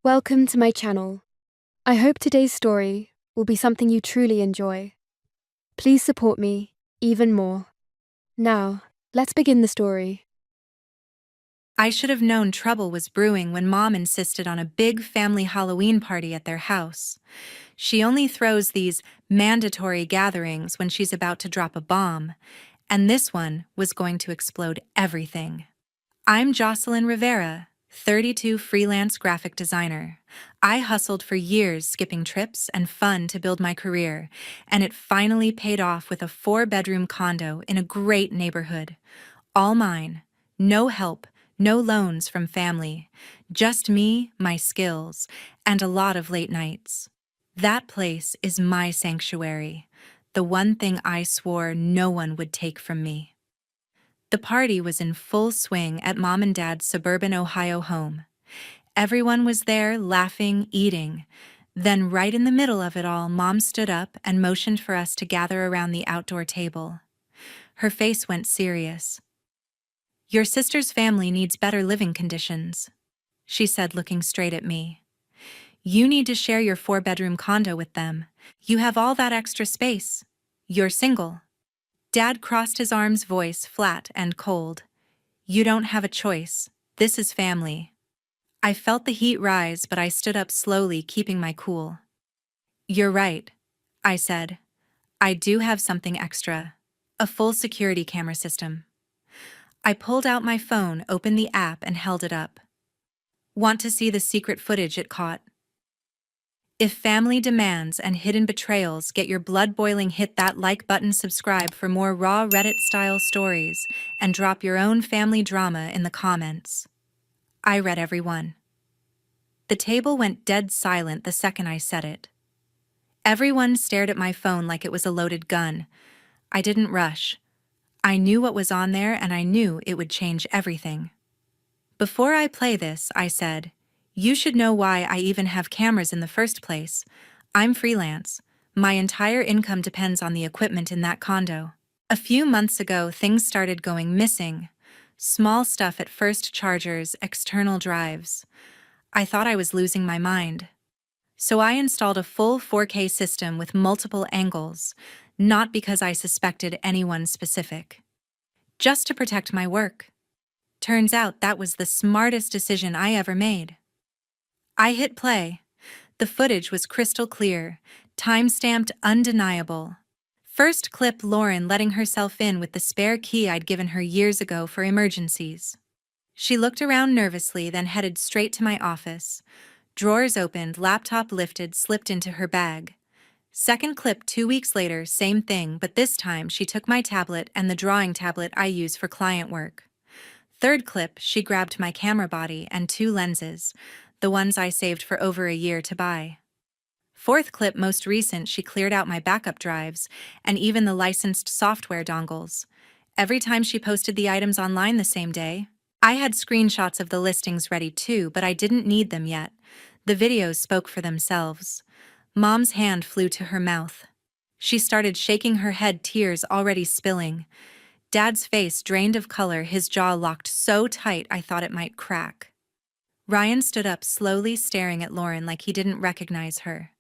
Welcome to my channel. I hope today's story will be something you truly enjoy. Please support me even more. Now, let's begin the story. I should have known trouble was brewing when Mom insisted on a big family Halloween party at their house. She only throws these mandatory gatherings when she's about to drop a bomb, and this one was going to explode everything. I'm Jocelyn Rivera, 32 freelance graphic designer. I hustled for years skipping trips and fun to build my career, and it finally paid off with a 4-bedroom condo in a great neighborhood. All mine. No help, no loans from family. Just me, my skills, and a lot of late nights. That place is my sanctuary, the one thing I swore no one would take from me. The party was in full swing at Mom and Dad's suburban Ohio home. Everyone was there, laughing, eating. Then right in the middle of it all, Mom stood up and motioned for us to gather around the outdoor table. Her face went serious. "Your sister's family needs better living conditions," she said, looking straight at me. "You need to share your 4-bedroom condo with them. You have all that extra space. You're single." Dad crossed his arms, voice flat and cold. "You don't have a choice. This is family." I felt the heat rise, but I stood up slowly, keeping my cool. "You're right," I said. "I do have something extra. A full security camera system." I pulled out my phone, opened the app, and held it up. "Want to see the secret footage it caught? If family demands and hidden betrayals get your blood boiling, hit that like button, subscribe for more raw Reddit-style stories, and drop your own family drama in the comments." I read every one. The table went dead silent the second I said it. Everyone stared at my phone like it was a loaded gun. I didn't rush. I knew what was on there, and I knew it would change everything. "Before I play this," I said, "you should know why I even have cameras in the first place. I'm freelance. My entire income depends on the equipment in that condo. A few months ago, things started going missing. Small stuff at first: chargers, external drives. I thought I was losing my mind. So I installed a full 4K system with multiple angles, not because I suspected anyone specific. Just to protect my work. Turns out that was the smartest decision I ever made." I hit play. The footage was crystal clear, time-stamped, undeniable. First clip: Lauren letting herself in with the spare key I'd given her years ago for emergencies. She looked around nervously, then headed straight to my office. Drawers opened, laptop lifted, slipped into her bag. Second clip: 2 weeks later, same thing, but this time she took my tablet and the drawing tablet I use for client work. Third clip: she grabbed my camera body and 2 lenses, the ones I saved for over a year to buy. Fourth clip, most recent: she cleared out my backup drives and even the licensed software dongles. Every time she posted the items online the same day. I had screenshots of the listings ready too, but I didn't need them yet. The videos spoke for themselves. Mom's hand flew to her mouth. She started shaking her head, tears already spilling. Dad's face drained of color, his jaw locked so tight I thought it might crack. Ryan stood up slowly, staring at Lauren like he didn't recognize her.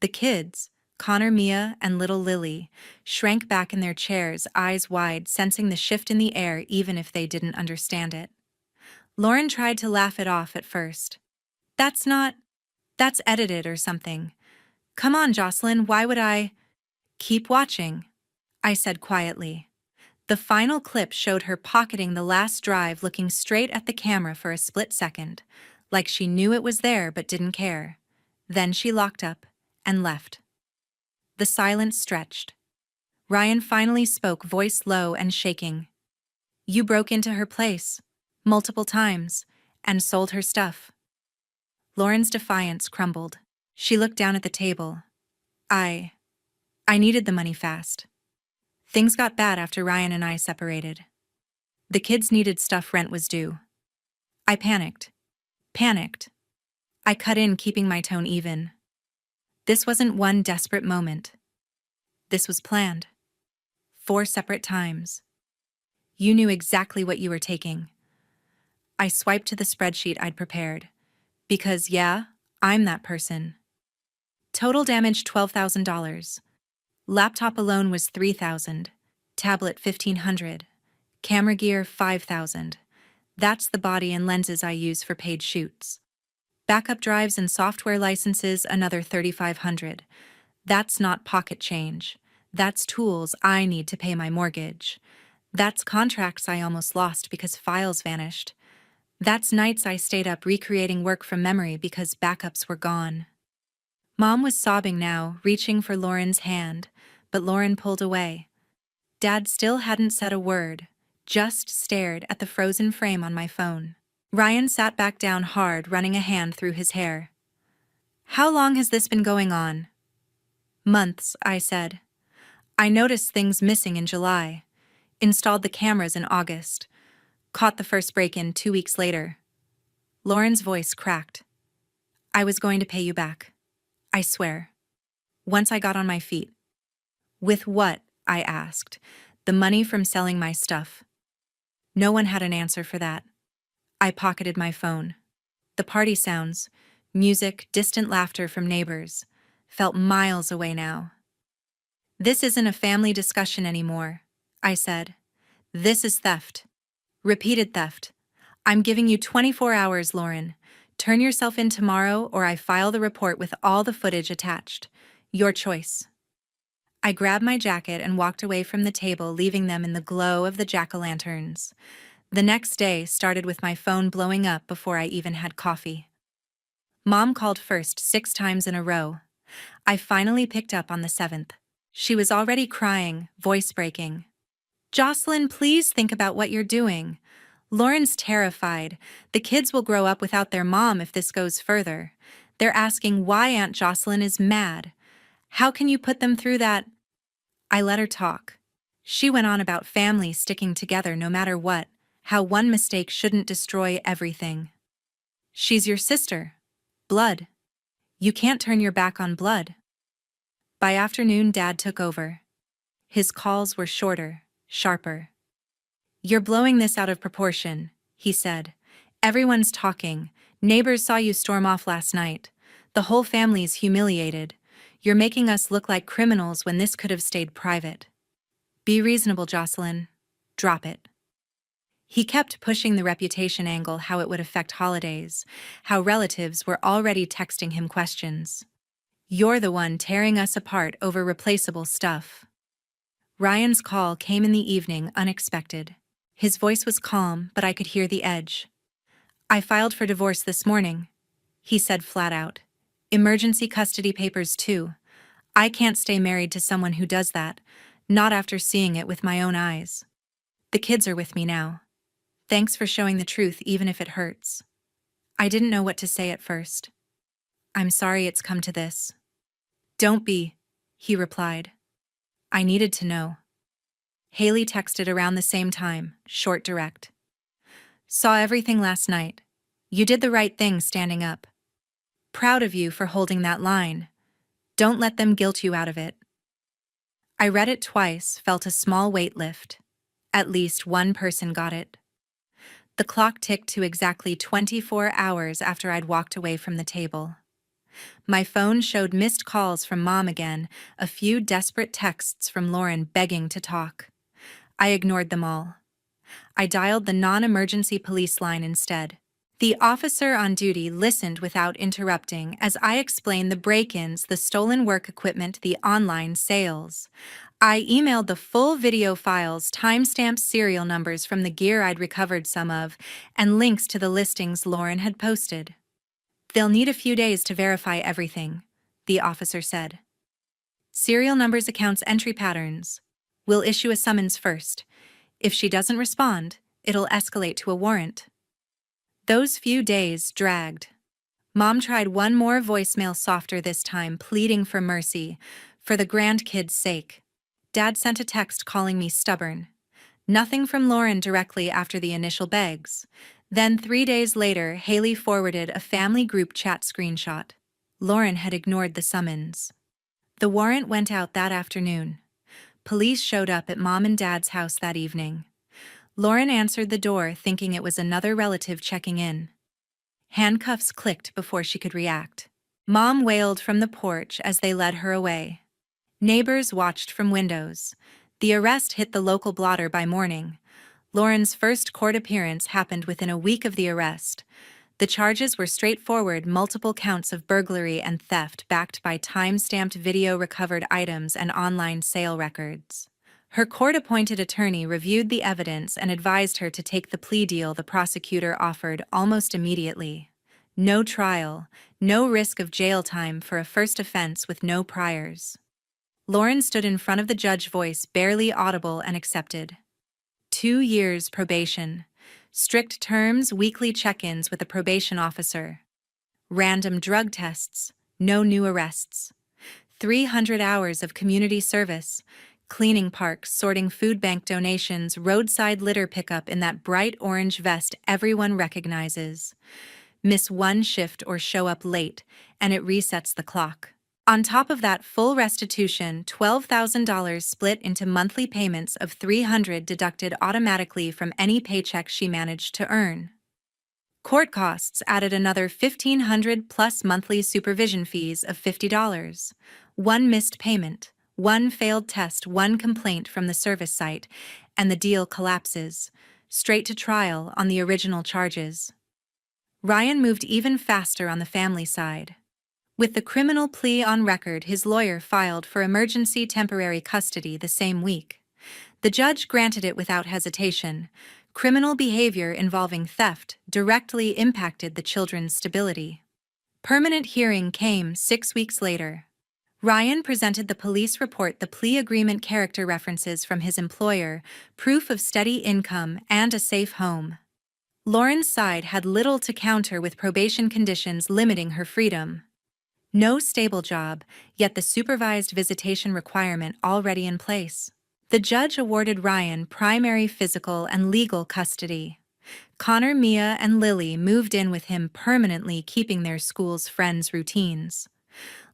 The kids, Connor, Mia, and little Lily, shrank back in their chairs, eyes wide, sensing the shift in the air even if they didn't understand it. Lauren tried to laugh it off at first. That's edited or something. Come on, Jocelyn, why would I?" "Keep watching," I said quietly. The final clip showed her pocketing the last drive, looking straight at the camera for a split second, like she knew it was there but didn't care. Then she locked up and left. The silence stretched. Ryan finally spoke, voice low and shaking. "You broke into her place, multiple times, and sold her stuff." Lauren's defiance crumbled. She looked down at the table. I needed the money fast. Things got bad after Ryan and I separated. The kids needed stuff, rent was due. I panicked. I cut in, keeping my tone even. This wasn't one desperate moment. This was planned. 4 separate times. You knew exactly what you were taking. I swiped to the spreadsheet I'd prepared. Because, yeah, I'm that person. Total damage $12,000. Laptop alone was $3,000. Tablet $1,500. Camera gear $5,000. That's the body and lenses I use for paid shoots. Backup drives and software licenses another $3,500. That's not pocket change. That's tools I need to pay my mortgage. That's contracts I almost lost because files vanished. That's nights I stayed up recreating work from memory because backups were gone. Mom was sobbing now, reaching for Lauren's hand, but Lauren pulled away. Dad still hadn't said a word, just stared at the frozen frame on my phone. Ryan sat back down hard, running a hand through his hair. How long has this been going on? Months, I said. I noticed things missing in July. Installed the cameras in August. Caught the first break-in 2 weeks later. Lauren's voice cracked. I was going to pay you back. I swear. Once I got on my feet. With what? I asked. The money from selling my stuff. No one had an answer for that. I pocketed my phone. The party sounds, music, distant laughter from neighbors, felt miles away now. This isn't a family discussion anymore, I said. This is theft. Repeated theft. I'm giving you 24 hours, Lauren. Turn yourself in tomorrow or I file the report with all the footage attached. Your choice. I grabbed my jacket and walked away from the table, leaving them in the glow of the jack-o'-lanterns. The next day started with my phone blowing up before I even had coffee. Mom called first 6 times in a row. I finally picked up on the 7th. She was already crying, voice breaking. Jocelyn, please think about what you're doing. Lauren's terrified. The kids will grow up without their mom if this goes further. They're asking why Aunt Jocelyn is mad. How can you put them through that? I let her talk. She went on about family sticking together no matter what, how one mistake shouldn't destroy everything. She's your sister. Blood. You can't turn your back on blood. By afternoon, Dad took over. His calls were shorter, sharper. You're blowing this out of proportion, he said. Everyone's talking. Neighbors saw you storm off last night. The whole family's humiliated. You're making us look like criminals when this could have stayed private. Be reasonable, Jocelyn. Drop it. He kept pushing the reputation angle, how it would affect holidays, how relatives were already texting him questions. You're the one tearing us apart over replaceable stuff. Ryan's call came in the evening, unexpected. His voice was calm, but I could hear the edge. I filed for divorce this morning, he said flat out. Emergency custody papers too. I can't stay married to someone who does that, not after seeing it with my own eyes. The kids are with me now. Thanks for showing the truth even if it hurts. I didn't know what to say at first. I'm sorry it's come to this. Don't be, he replied. I needed to know. Haley texted around the same time, short, direct. Saw everything last night. You did the right thing standing up. Proud of you for holding that line. Don't let them guilt you out of it. I read it twice, felt a small weight lift. At least one person got it. The clock ticked to exactly 24 hours after I'd walked away from the table. My phone showed missed calls from Mom again, a few desperate texts from Lauren begging to talk. I ignored them all. I dialed the non-emergency police line instead. The officer on duty listened without interrupting as I explained the break-ins, the stolen work equipment, the online sales. I emailed the full video files, timestamps, serial numbers from the gear I'd recovered some of, and links to the listings Lauren had posted. They'll need a few days to verify everything, the officer said. Serial numbers, accounts, entry patterns. We'll issue a summons first. If she doesn't respond, it'll escalate to a warrant. Those few days dragged. Mom tried one more voicemail, softer this time, pleading for mercy, for the grandkids' sake. Dad sent a text calling me stubborn. Nothing from Lauren directly after the initial begs. Then 3 days later, Haley forwarded a family group chat screenshot. Lauren had ignored the summons. The warrant went out that afternoon. Police showed up at Mom and Dad's house that evening. Lauren answered the door thinking it was another relative checking in. Handcuffs clicked before she could react. Mom wailed from the porch as they led her away. Neighbors watched from windows. The arrest hit the local blotter by morning. Lauren's first court appearance happened within a week of the arrest. The charges were straightforward: multiple counts of burglary and theft backed by time-stamped video recovered items and online sale records. Her court-appointed attorney reviewed the evidence and advised her to take the plea deal the prosecutor offered almost immediately. No trial, no risk of jail time for a first offense with no priors. Lauren stood in front of the judge, voice barely audible, and accepted. 2 years probation. Strict terms: weekly check-ins with a probation officer. Random drug tests, no new arrests. 300 hours of community service, cleaning parks, sorting food bank donations, roadside litter pickup in that bright orange vest everyone recognizes. Miss one shift or show up late, and it resets the clock. On top of that, full restitution, $12,000 split into monthly payments of $300 deducted automatically from any paycheck she managed to earn. Court costs added another $1,500 plus monthly supervision fees of $50. One missed payment, one failed test, one complaint from the service site, and the deal collapses. Straight to trial on the original charges. Ryan moved even faster on the family side. With the criminal plea on record, his lawyer filed for emergency temporary custody the same week. The judge granted it without hesitation. Criminal behavior involving theft directly impacted the children's stability. Permanent hearing came 6 weeks later. Ryan presented the police report, the plea agreement, character references from his employer, proof of steady income, and a safe home. Lauren's side had little to counter, with probation conditions limiting her freedom. No stable job, yet the supervised visitation requirement already in place. The judge awarded Ryan primary physical and legal custody. Connor, Mia, and Lily moved in with him permanently, keeping their school's friends' routines.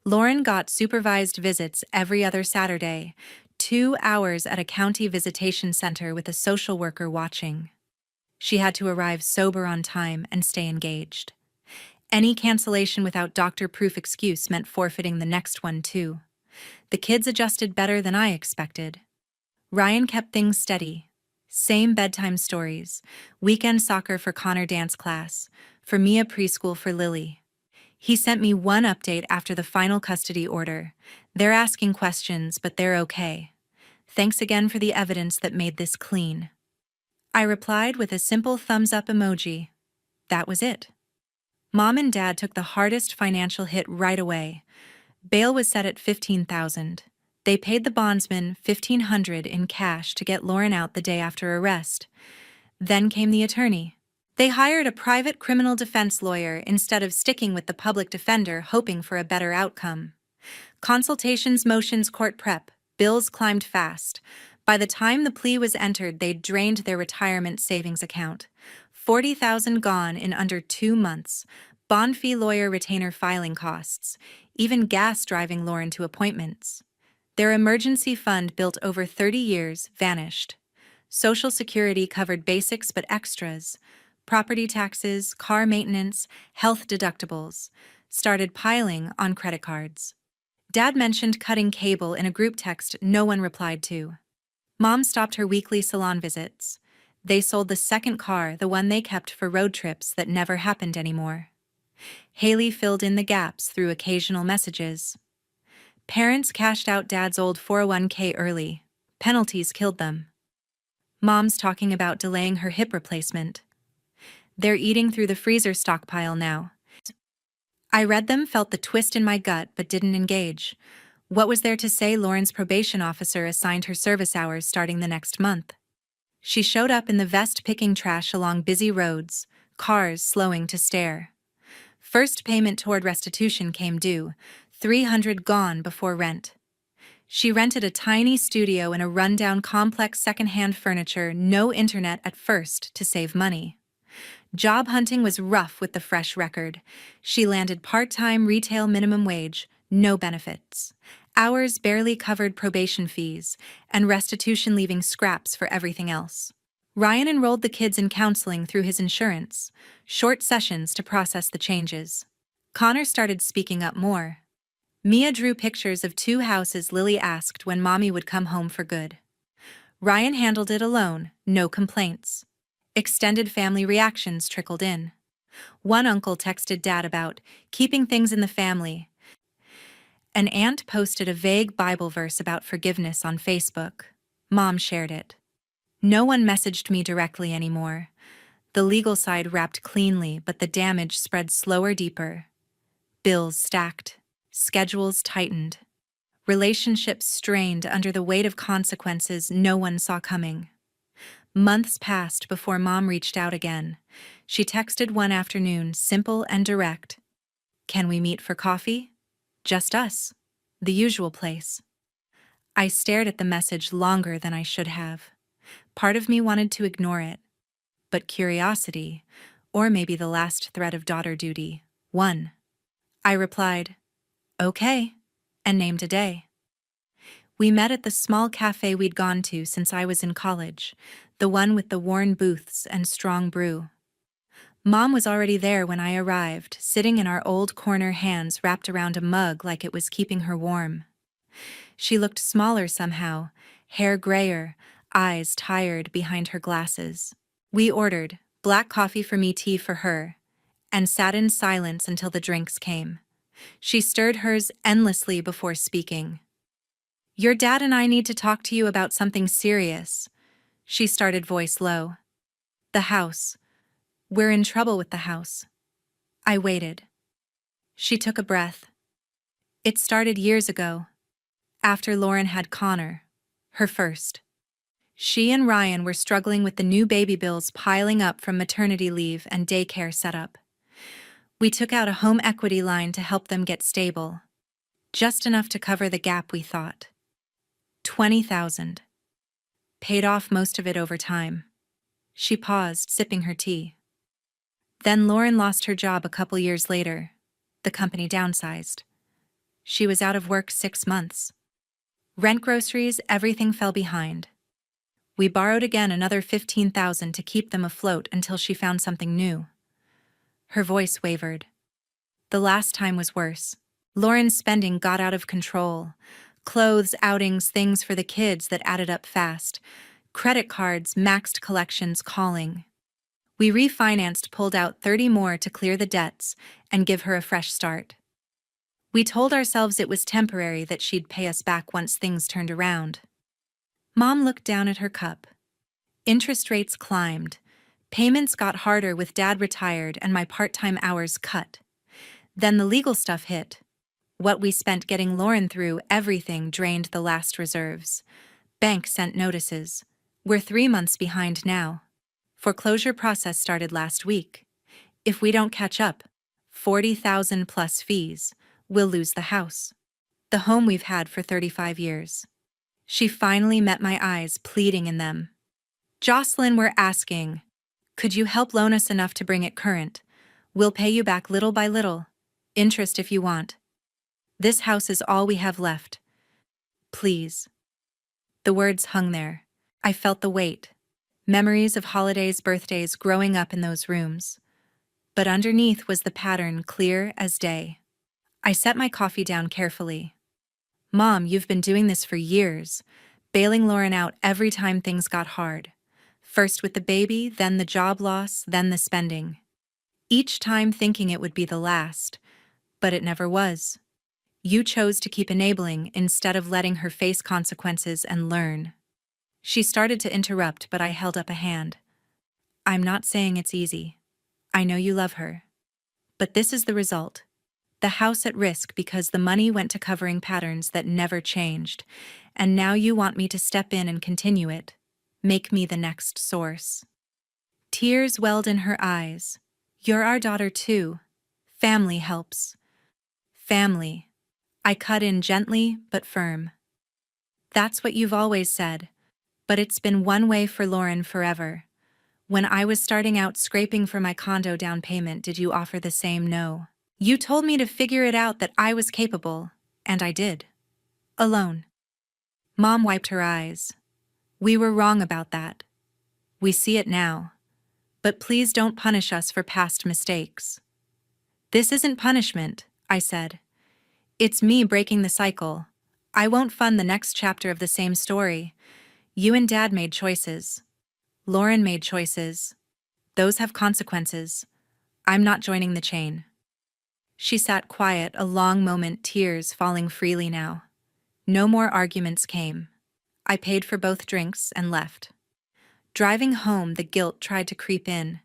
Lauren got supervised visits every other Saturday, 2 hours at a county visitation center with a social worker watching. She had to arrive sober on time and stay engaged. Any cancellation without doctor-proof excuse meant forfeiting the next one too. The kids adjusted better than I expected. Ryan kept things steady. Same bedtime stories, weekend soccer for Connor, dance class, for Mia, preschool for Lily. He sent me one update after the final custody order. They're asking questions, but they're okay. Thanks again for the evidence that made this clean. I replied with a simple thumbs-up emoji. That was it. Mom and Dad took the hardest financial hit right away. Bail was set at $15,000. They paid the bondsman $1,500 in cash to get Lauren out the day after arrest. Then came the attorney. They hired a private criminal defense lawyer instead of sticking with the public defender, hoping for a better outcome. Consultations, motions, court prep, bills climbed fast. By the time the plea was entered, they'd drained their retirement savings account. $40,000 gone in under 2 months. Bond fee, lawyer, retainer, filing costs. Even gas driving Lauren to appointments. Their emergency fund, built over 30 years, vanished. Social Security covered basics but extras. Property taxes, car maintenance, health deductibles started piling on credit cards. Dad mentioned cutting cable in a group text no one replied to. Mom stopped her weekly salon visits. They sold the second car, the one they kept for road trips that never happened anymore. Haley filled in the gaps through occasional messages. Parents cashed out Dad's old 401k early. Penalties killed them. Mom's talking about delaying her hip replacement. They're eating through the freezer stockpile now. I read them, felt the twist in my gut, but didn't engage. What was there to say? Lauren's probation officer assigned her service hours starting the next month. She showed up in the vest, picking trash along busy roads, cars slowing to stare. First payment toward restitution came due, $300 gone before rent. She rented a tiny studio in a rundown complex, secondhand furniture, no internet at first, to save money. Job hunting was rough with the fresh record. She landed part-time, retail, minimum wage, no benefits. Hours barely covered probation fees, and restitution leaving scraps for everything else. Ryan enrolled the kids in counseling through his insurance, short sessions to process the changes. Connor started speaking up more. Mia drew pictures of 2 houses Lily asked when Mommy would come home for good. Ryan handled it alone, no complaints. Extended family reactions trickled in. One uncle texted Dad about keeping things in the family. An aunt posted a vague Bible verse about forgiveness on Facebook. Mom shared it. No one messaged me directly anymore. The legal side wrapped cleanly, but the damage spread slower, deeper. Bills stacked. Schedules tightened. Relationships strained under the weight of consequences no one saw coming. Months passed before Mom reached out again. She texted one afternoon, simple and direct. "Can we meet for coffee? Just us. The usual place." I stared at the message longer than I should have. Part of me wanted to ignore it, but curiosity, or maybe the last thread of daughter duty, won. I replied, "Okay," and named a day. We met at the small cafe we'd gone to since I was in college, the one with the worn booths and strong brew. Mom was already there when I arrived, sitting in our old corner, hands wrapped around a mug like it was keeping her warm. She looked smaller somehow, hair grayer, eyes tired behind her glasses. We ordered black coffee for me, tea for her, and sat in silence until the drinks came. She stirred hers endlessly before speaking. "Your dad and I need to talk to you about something serious," she started, voice low. "The house. We're in trouble with the house." I waited. She took a breath. "It started years ago, after Lauren had Connor, her first. She and Ryan were struggling with the new baby bills piling up from maternity leave and daycare setup. We took out a home equity line to help them get stable. Just enough to cover the gap, we thought. 20,000. Paid off most of it over time." She paused, sipping her tea. "Then Lauren lost her job a couple years later. The company downsized. She was out of work 6 months. Rent, groceries, everything fell behind. We borrowed again another 15,000 to keep them afloat until she found something new." Her voice wavered. "The last time was worse. Lauren's spending got out of control. Clothes, outings, things for the kids that added up fast. Credit cards, maxed collections calling. We refinanced, pulled out 30 more to clear the debts and give her a fresh start. We told ourselves it was temporary, that she'd pay us back once things turned around." Mom looked down at her cup. Interest rates climbed. Payments got harder with Dad retired and my part-time hours cut. Then the legal stuff hit. What we spent getting Lauren through everything drained the last reserves. Bank sent notices. We're 3 months behind now. Foreclosure process started last week. If we don't catch up, 40,000 plus fees, we'll lose the house. The home we've had for 35 years. She finally met my eyes, pleading in them. "Jocelyn, we're asking. Could you help loan us enough to bring it current? We'll pay you back little by little. Interest if you want. This house is all we have left. Please." The words hung there. I felt the weight. Memories of holidays, birthdays growing up in those rooms. But underneath was the pattern, clear as day. I set my coffee down carefully. "Mom, you've been doing this for years, bailing Lauren out every time things got hard. First with the baby, then the job loss, then the spending. Each time thinking it would be the last, but it never was. You chose to keep enabling instead of letting her face consequences and learn." She started to interrupt, but I held up a hand. "I'm not saying it's easy. I know you love her. But this is the result. The house at risk because the money went to covering patterns that never changed, and now you want me to step in and continue it. Make me the next source." Tears welled in her eyes. "You're our daughter too. Family helps." "Family." I cut in gently but firm. "That's what you've always said. But it's been one way for Lauren forever. When I was starting out scraping for my condo down payment, did you offer the same no? You told me to figure it out, that I was capable, and I did. Alone." Mom wiped her eyes. "We were wrong about that. We see it now. But please don't punish us for past mistakes." "This isn't punishment," I said. "It's me breaking the cycle. I won't fund the next chapter of the same story. You and Dad made choices. Lauren made choices. Those have consequences. I'm not joining the chain." She sat quiet a long moment, tears falling freely now. No more arguments came. I paid for both drinks and left. Driving home, the guilt tried to creep in.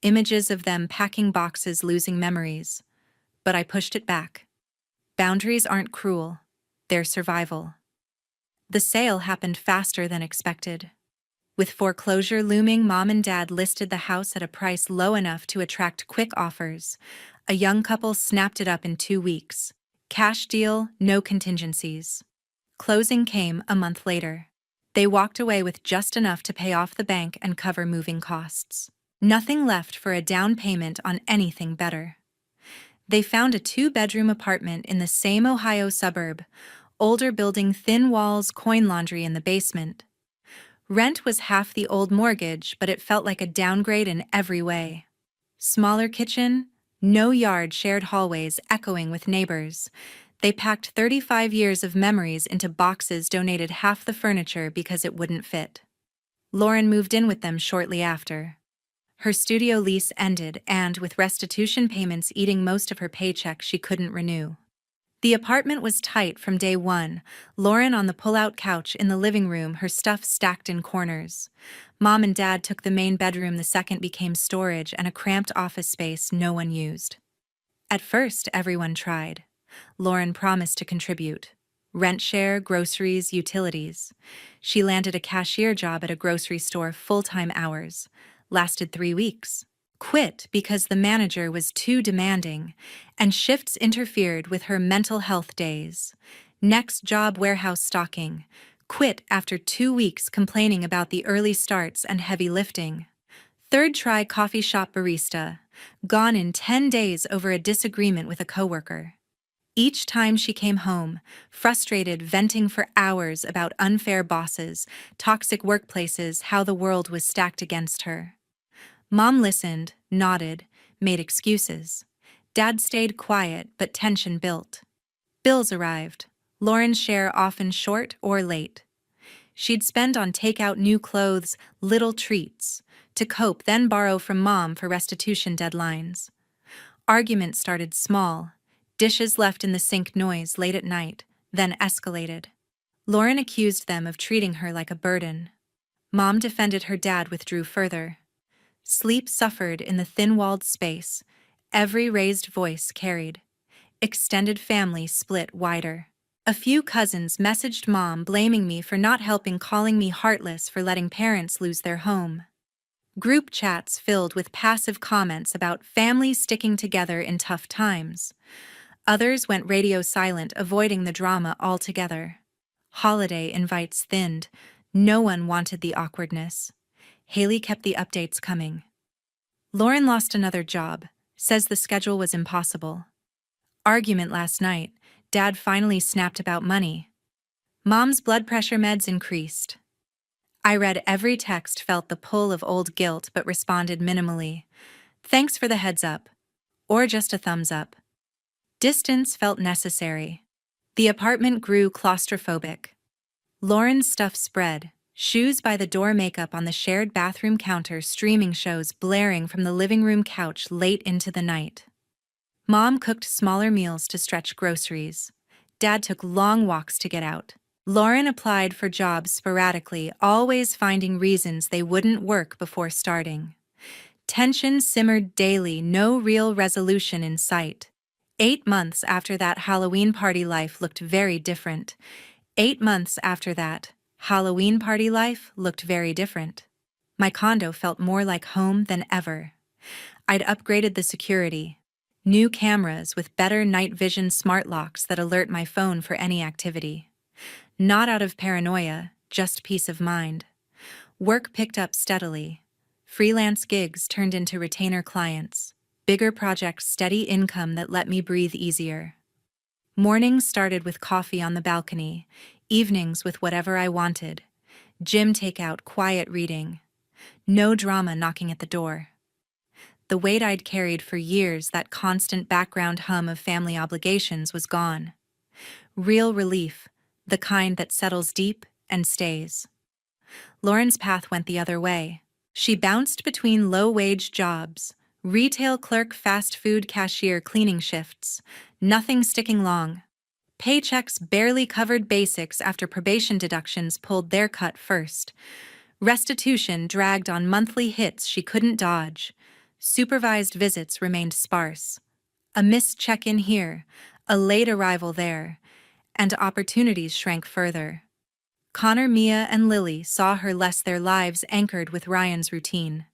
Images of them packing boxes, losing memories. But I pushed it back. Boundaries aren't cruel. They're survival. The sale happened faster than expected. With foreclosure looming, Mom and Dad listed the house at a price low enough to attract quick offers. A young couple snapped it up in 2 weeks. Cash deal, no contingencies. Closing came a month later. They walked away with just enough to pay off the bank and cover moving costs. Nothing left for a down payment on anything better. They found a 2-bedroom apartment in the same Ohio suburb. Older building, thin walls, coin laundry in the basement. Rent was half the old mortgage, but it felt like a downgrade in every way. Smaller kitchen, no yard, shared hallways echoing with neighbors. They packed 35 years of memories into boxes, donated half the furniture because it wouldn't fit. Lauren moved in with them shortly after. Her studio lease ended, and with restitution payments eating most of her paycheck, she couldn't renew. The apartment was tight from day one. Lauren on the pull-out couch in the living room, her stuff stacked in corners. Mom and Dad took the main bedroom. The second became storage and a cramped office space no one used. At first, everyone tried. Lauren promised to contribute. Rent share, groceries, utilities. She landed a cashier job at a grocery store, full-time hours. Lasted 3 weeks. Quit because the manager was too demanding, and shifts interfered with her mental health days. Next job, warehouse stocking. Quit after 2 weeks, complaining about the early starts and heavy lifting. Third try, coffee shop barista. Gone in 10 days over a disagreement with a coworker. Each time she came home, frustrated, venting for hours about unfair bosses, toxic workplaces, how the world was stacked against her. Mom listened, nodded, made excuses. Dad stayed quiet, but tension built. Bills arrived. Lauren's share often short or late. She'd spend on takeout, new clothes, little treats. To cope, then borrow from Mom for restitution deadlines. Arguments started small. Dishes left in the sink, noise late at night, then escalated. Lauren accused them of treating her like a burden. Mom defended her. Dad withdrew further. Sleep suffered in the thin-walled space. Every raised voice carried. Extended family split wider. A few cousins messaged Mom blaming me for not helping, calling me heartless for letting parents lose their home. Group chats filled with passive comments about families sticking together in tough times. Others went radio silent, avoiding the drama altogether. Holiday invites thinned. No one wanted the awkwardness. Haley kept the updates coming. Lauren lost another job, says the schedule was impossible. Argument last night. Dad finally snapped about money. Mom's blood pressure meds increased. I read every text, felt the pull of old guilt, but responded minimally. Thanks for the heads up. Or just a thumbs up. Distance felt necessary. The apartment grew claustrophobic. Lauren's stuff spread. Shoes by the door, makeup on the shared bathroom counter, streaming shows blaring from the living room couch late into the night. Mom cooked smaller meals to stretch groceries. Dad took long walks to get out. Lauren applied for jobs sporadically, always finding reasons they wouldn't work before starting. Tension simmered daily, no real resolution in sight. 8 months after that Halloween party, life looked very different. 8 months after that, Halloween party life looked very different. My condo felt more like home than ever. I'd upgraded the security. New cameras with better night vision, smart locks that alert my phone for any activity. Not out of paranoia, just peace of mind. Work picked up steadily. Freelance gigs turned into retainer clients. Bigger projects, steady income that let me breathe easier. Mornings started with coffee on the balcony, evenings with whatever I wanted. Gym takeout, quiet reading. No drama knocking at the door. The weight I'd carried for years, that constant background hum of family obligations, was gone. Real relief, the kind that settles deep and stays. Lauren's path went the other way. She bounced between low-wage jobs, retail clerk, fast food cashier, cleaning shifts, nothing sticking long. Paychecks barely covered basics after probation deductions pulled their cut first. Restitution dragged on monthly hits she couldn't dodge. Supervised visits remained sparse. A missed check-in here, a late arrival there, and opportunities shrank further. Connor, Mia, and Lily saw her less, their lives anchored with Ryan's routine.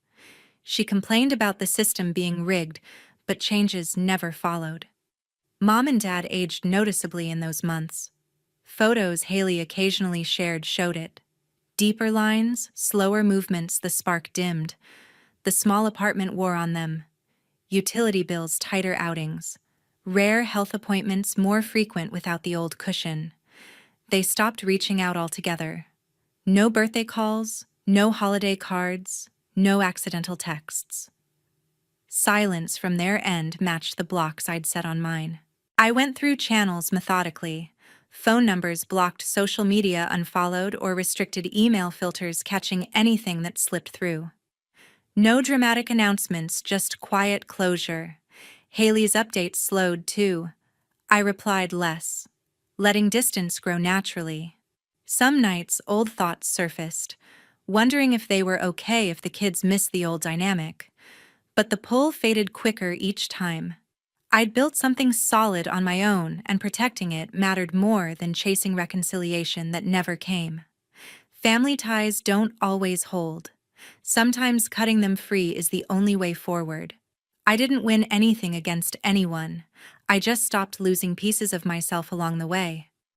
She complained about the system being rigged, but changes never followed. Mom and Dad aged noticeably in those months. Photos Haley occasionally shared showed it. Deeper lines, slower movements, the spark dimmed. The small apartment wore on them. Utility bills, tighter outings. Rare health appointments, more frequent without the old cushion. They stopped reaching out altogether. No birthday calls, no holiday cards, no accidental texts. Silence from their end matched the blocks I'd set on mine. I went through channels methodically. Phone numbers blocked, social media unfollowed, or restricted, email filters catching anything that slipped through. No dramatic announcements, just quiet closure. Haley's updates slowed too. I replied less, letting distance grow naturally. Some nights, old thoughts surfaced, wondering if they were okay, if the kids missed the old dynamic. But the pull faded quicker each time. I'd built something solid on my own, and protecting it mattered more than chasing reconciliation that never came. Family ties don't always hold. Sometimes cutting them free is the only way forward. I didn't win anything against anyone. I just stopped losing pieces of myself along the way.